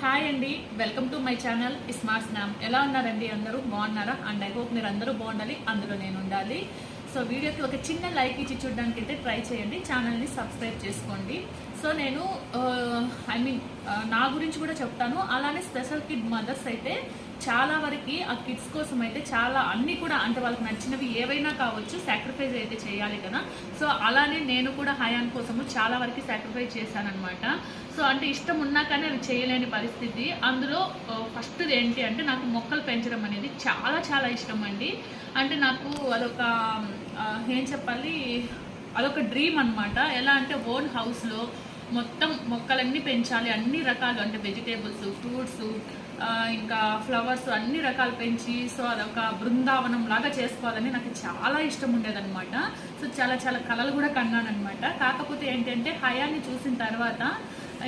Hi అండి, welcome to my channel smart స్నామ్. ఎలా ఉన్నారండి? అందరూ బాగున్నారా? అండ్ ఐ హోప్ మీరు అందరూ బాగుండాలి, అందులో నేను ఉండాలి. సో వీడియోకి ఒక చిన్న లైక్ ఇచ్చి చూడడానికి అయితే ట్రై చేయండి, ఛానల్ని సబ్స్క్రైబ్ చేసుకోండి. సో నేను నా గురించి కూడా చెప్తాను. అలానే స్పెషల్ కిడ్ మదర్స్ అయితే చాలా వరకు ఆ కిడ్స్ కోసం అయితే చాలా అన్నీ కూడా అంటే వాళ్ళకి నచ్చినవి ఏవైనా కావచ్చు సాక్రిఫైస్ అయితే చేయాలి కదా. సో అలానే నేను కూడా హయాన్ కోసము చాలా వరకు సాక్రిఫైస్ చేశానమాట. సో అంటే ఇష్టం ఉన్నా కానీ అవి చేయలేని పరిస్థితి. అందులో ఫస్ట్ ఏంటి అంటే నాకు మొక్కలు పెంచడం అనేది చాలా చాలా ఇష్టం అండి. అంటే నాకు అదొక ఏం చెప్పాలి, అదొక డ్రీమ్ అనమాట. ఎలా అంటే ఓన్ హౌస్లో మొత్తం మొక్కలన్నీ పెంచాలి, అన్ని రకాలు అంటే వెజిటేబుల్స్, ఫ్రూట్స్, ఇంకా ఫ్లవర్స్ అన్ని రకాలు పెంచి సో అదొక బృందావనం లాగా చేసుకోవాలని నాకు చాలా ఇష్టం ఉండేదన్నమాట. సో చాలా చాలా కళలు కూడా కన్నానమాట. కాకపోతే ఏంటంటే హయాన్ని చూసిన తర్వాత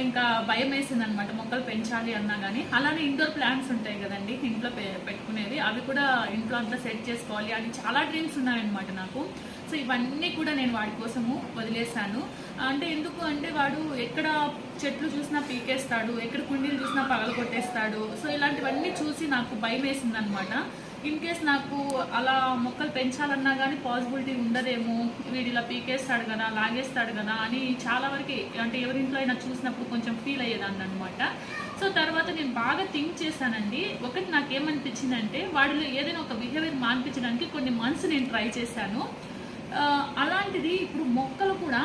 ఇంకా భయం వేసింది అనమాట మొక్కలు పెంచాలి అన్నా కానీ. అలానే ఇండోర్ ప్లాంట్స్ ఉంటాయి కదండి ఇంట్లో పెట్టుకునేవి, అవి కూడా ఇంట్లో అంతా సెట్ చేసుకోవాలి అని చాలా డ్రీమ్స్ ఉన్నాయన్నమాట నాకు. సో ఇవన్నీ కూడా నేను వాడి కోసము వదిలేశాను. అంటే ఎందుకు అంటే వాడు ఎక్కడ చెట్లు చూసినా పీకేస్తాడు, ఎక్కడ కుండీలు చూసినా పగల కొట్టేస్తాడు. సో ఇలాంటివన్నీ చూసి నాకు భయం వేసింది అనమాట. ఇన్ కేస్ నాకు అలా మొక్కలు పెంచాలన్నా కానీ పాసిబిలిటీ ఉండదేమో, వీడిలా పీకేస్తాడు కదా, లాగేస్తాడు కదా అని చాలా వరకు అంటే ఎవరింట్లో అయినా చూసినప్పుడు కొంచెం ఫీల్ అయ్యేదాన్ని అనమాట. సో తర్వాత నేను బాగా థింక్ చేశానండి. ఒకటి నాకేమనిపించిందంటే వాడిలో ఏదైనా ఒక బిహేవియర్ మాన్పించడానికి కొన్ని మంత్స్ నేను ట్రై చేశాను. అలాంటిది ఇప్పుడు మొక్కలు కూడా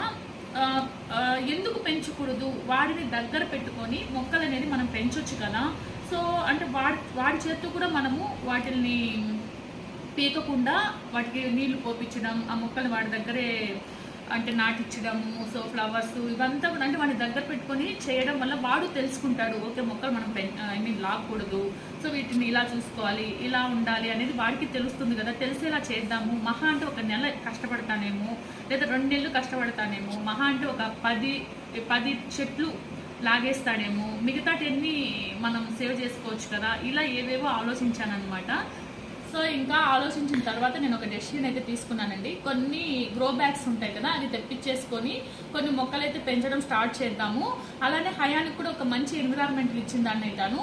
ఎందుకు పెంచకూడదు, వాడిని దగ్గర పెట్టుకొని మొక్కలు అనేది మనం పెంచవచ్చు కదా. సో అంటే వాడి చేత్తో కూడా మనము వాటిని పీకకుండా వాటికి నీళ్లు పోపించడం, ఆ మొక్కలు వాడి దగ్గరే అంటే నాటించడము, సో ఫ్లవర్స్ ఇవంతా కూడా అంటే వాడిని దగ్గర పెట్టుకొని చేయడం వల్ల వాడు తెలుసుకుంటాడు, ఓకే మొక్కలు మనం లాగకూడదు, సో వీటిని ఇలా చూసుకోవాలి, ఇలా ఉండాలి అనేది వాడికి తెలుస్తుంది కదా. తెలిసేలా చేద్దాము. మహా అంటే ఒక నెల కష్టపడతానేమో, లేదా 2 నెలలు కష్టపడతానేమో, మహా అంటే ఒక 10 చెట్లు లాగేస్తాడేమో, మిగతాటన్ని మనం సేవ్ చేసుకోవచ్చు కదా. ఇలా ఏవేవో ఆలోచించానమాట. సో ఇంకా ఆలోచించిన తర్వాత నేను ఒక డెసిషన్ అయితే తీసుకున్నానండి. కొన్ని గ్రో బ్యాగ్స్ ఉంటాయి కదా, అది తెప్పించేసుకొని కొన్ని మొక్కలు అయితే పెంచడం స్టార్ట్ చేద్దాము. అలానే హయానికి కూడా ఒక మంచి ఎన్విరాన్మెంట్ ఇచ్చిందాన్ని అయితాను.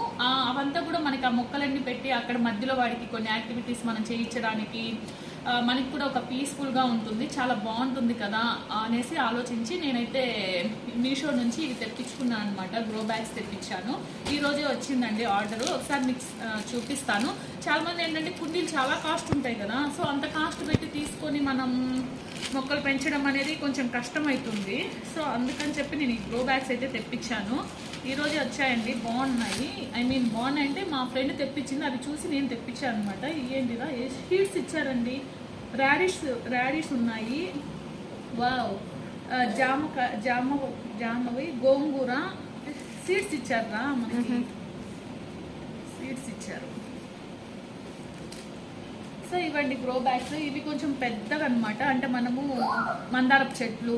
అవంతా కూడా మనకి ఆ మొక్కలన్నీ పెట్టి అక్కడ మధ్యలో వాడికి కొన్ని యాక్టివిటీస్ మనం చేయించడానికి మనకి కూడా ఒక పీస్ఫుల్గా ఉంటుంది, చాలా బాగుంటుంది కదా అనేసి ఆలోచించి నేనైతే మీషో నుంచి ఇవి తెప్పించుకున్నాను అనమాట. గ్రో బ్యాగ్స్ తెప్పించాను. ఈరోజే వచ్చిందండి ఆర్డరు. ఒకసారి మీకు చూపిస్తాను. చాలామంది ఏంటంటే కుండీలు చాలా కాస్ట్ ఉంటాయి కదా, సో అంత కాస్ట్ పెట్టి తీసుకొని మనం మొక్కలు పెంచడం అనేది కొంచెం కష్టమవుతుంది. సో అందుకని చెప్పి నేను ఈ గ్రో బ్యాగ్స్ అయితే తెప్పించాను. ఈరోజే వచ్చాయండి, బాగున్నాయి. బాగున్నాయి అంటే మా ఫ్రెండ్ తెప్పించింది, అది చూసి నేను తెప్పించాను అనమాట. ఏంటిదా సీడ్స్ ఇచ్చారండి, రాడిష్ ఉన్నాయి. వావ్, జామవి, గోంగూర సీడ్స్ ఇచ్చారా మనకి, సీడ్స్ ఇచ్చారు. సో ఇవ్వండి గ్రో బ్యాగ్స్. ఇవి కొంచెం పెద్దగా అనమాట. అంటే మనము మందారపు చెట్లు,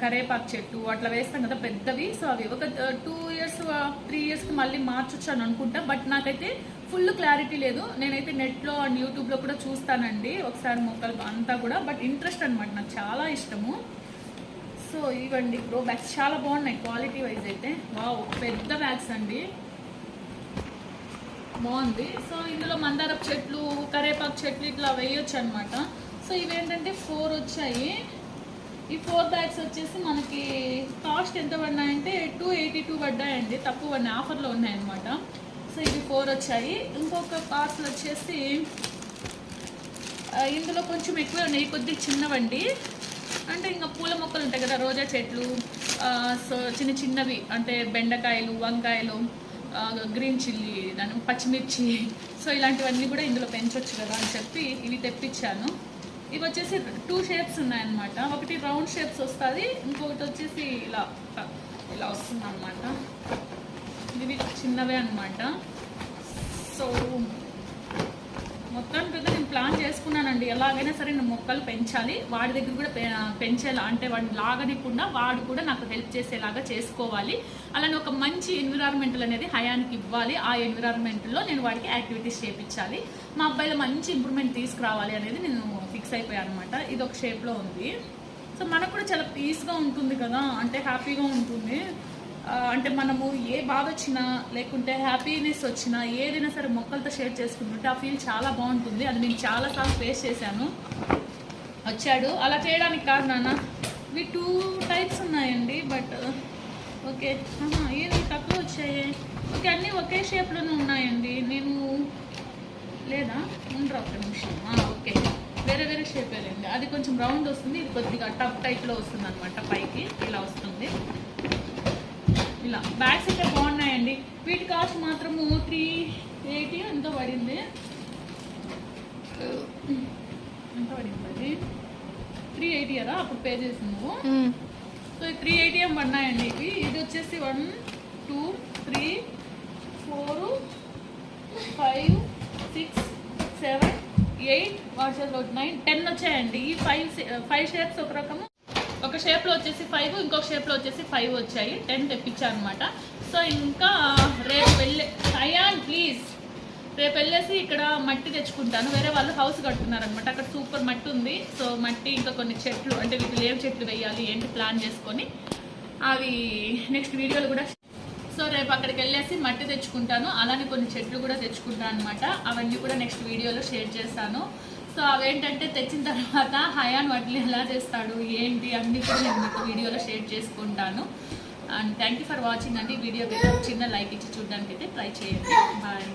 కరేపాకు చెట్టు అట్లా వేస్తాం కదా పెద్దవి. సో అవి ఒక 2 ఇయర్స్ 3 ఇయర్స్కి మళ్ళీ మార్చొచ్చు అని అనుకుంటా. బట్ నాకైతే ఫుల్ క్లారిటీ లేదు. నేనైతే నెట్లో అండ్ యూట్యూబ్లో కూడా చూస్తానండి ఒకసారి మొక్కలు అంతా కూడా. బట్ ఇంట్రెస్ట్ అనమాట, నాకు చాలా ఇష్టము. సో ఇవ్వండి గ్రో బ్యాగ్స్, చాలా బాగున్నాయి క్వాలిటీ వైజ్ అయితే. వావ్, పెద్ద బ్యాగ్స్ అండి, బాగుంది. సో ఇందులో మందారపు చెట్లు, కరేపాకు చెట్లు ఇట్లా వేయొచ్చు అనమాట. సో ఇవేంటంటే 4 వచ్చాయి. ఈ 4 బ్యాగ్స్ వచ్చేసి మనకి కాస్ట్ ఎంత పడినాయంటే 282 పడ్డాయండి, తక్కువ పడినాయి, ఆఫర్లో ఉన్నాయన్నమాట. సో ఇవి 4 వచ్చాయి. ఇంకొక పార్సల్ వచ్చేసి ఇందులో కొంచెం ఎక్కువ ఉన్నాయి, కొద్దిగా చిన్నవండి. అంటే ఇంకా పూల మొక్కలు ఉంటాయి కదా, రోజా చెట్లు, సో చిన్నవి అంటే బెండకాయలు, వంకాయలు, గ్రీన్ చిల్లీ, దాని పచ్చిమిర్చి, సో ఇలాంటివన్నీ కూడా ఇందులో పెంచవచ్చు కదా అని చెప్పి ఇవి తెప్పించాను. ఇవి వచ్చేసి 2 షేప్స్ ఉన్నాయన్నమాట. ఒకటి రౌండ్ షేప్స్ వస్తుంది, ఇంకొకటి వచ్చేసి ఇలా వస్తుంది అనమాట. ఇవి చిన్నవే అనమాట. సో మొత్తానికి అయితే నేను ప్లాన్ చేసుకున్నానండి, ఎలాగైనా సరే నేను మొక్కలు పెంచాలి, వాడి దగ్గర కూడా పెంచేలా, అంటే వాడిని లాగనికుండా వాడు కూడా నాకు హెల్ప్ చేసేలాగా చేసుకోవాలి. అలానే ఒక మంచి ఎన్విరాన్మెంటల్ అనేది హయానికి ఇవ్వాలి. ఆ ఎన్విరాన్మెంట్లో నేను వాడికి యాక్టివిటీస్ చేయించాలి, మా అబ్బాయిలో మంచి ఇంప్రూవ్మెంట్ తీసుకురావాలి అనేది నేను ఫిక్స్ అయిపోయాను అనమాట. ఇది ఒక షేప్లో ఉంది. సో మనకు కూడా చాలా పీస్గా ఉంటుంది కదా, అంటే హ్యాపీగా ఉంటుంది. అంటే మనము ఏ బాధ వచ్చినా లేకుంటే హ్యాపీనెస్ వచ్చినా ఏదైనా సరే మొక్కలతో షేర్ చేసుకుంటుంటే ఆ ఫీల్ చాలా బాగుంటుంది. అది నేను చాలాసార్లు ఫేస్ చేశాను. వచ్చాడు అలా చేయడానికి కాదు నాన్న, ఇవి 2 టైప్స్ ఉన్నాయండి. బట్ ఓకే ఏది తక్కువ వచ్చాయి. ఓకే అన్నీ ఒకే షేప్లోనే ఉన్నాయండి. నేను లేదా ఉండరా ఒక నిమిషం. ఓకే వేరే వేరే షేప్ వేరండి. అది కొంచెం రౌండ్ వస్తుంది, ఇది కొద్దిగా టప్ టైప్లో వస్తుంది అనమాట. పైకి ఇలా వస్తుంది. ఇలా బ్యాగ్స్ అయితే బాగున్నాయండి. వీటి కాస్ట్ మాత్రము 380 ఎంతో పడింది. ఎంత పడింది అది 380 కదా అప్పుడు పే చేసినావు. సో 380 ఏం పడినాయండి ఇవి. ఇది వచ్చేసి 1 2 3 4 5 6 7 8 వాట్సాప్లో 9 10 వచ్చాయండి. ఈ 5 షేప్స్ ఒక రకము, ఒక షేప్లో వచ్చేసి 5, ఇంకొక షేప్లో వచ్చేసి 5 వచ్చాయి. 10 తెప్పించాను అనమాట. సో ఇంకా రేపు అయాన్ ప్లీజ్ రేపు వెళ్ళేసి ఇక్కడ మట్టి తెచ్చుకుంటాను. వేరే వాళ్ళు హౌస్ కట్టుకున్నారనమాట, అక్కడ సూపర్ మట్టి ఉంది. సో మట్టి ఇంకా కొన్ని చెట్లు, అంటే వీటిలో ఏం చెట్లు వేయాలి ఏంటి ప్లాన్ చేసుకొని అవి నెక్స్ట్ వీడియోలు కూడా. సో రేపు అక్కడికి వెళ్ళేసి మట్టి తెచ్చుకుంటాను, అలానే కొన్ని చెట్లు కూడా తెచ్చుకుంటాను అనమాట. అవన్నీ కూడా నెక్స్ట్ వీడియోలో షేర్ చేస్తాను. సో అవేంటంటే తెచ్చిన తర్వాత హయాన్ వాటిని ఎలా చేస్తాడు ఏంటి అన్నీ కూడా నేను మీకు వీడియోలో షేర్ చేసుకుంటాను. And thank you for watching అండి. వీడియోకి చిన్న లైక్ ఇచ్చి చూడడానికి అయితే ట్రై చేయండి. బాయ్.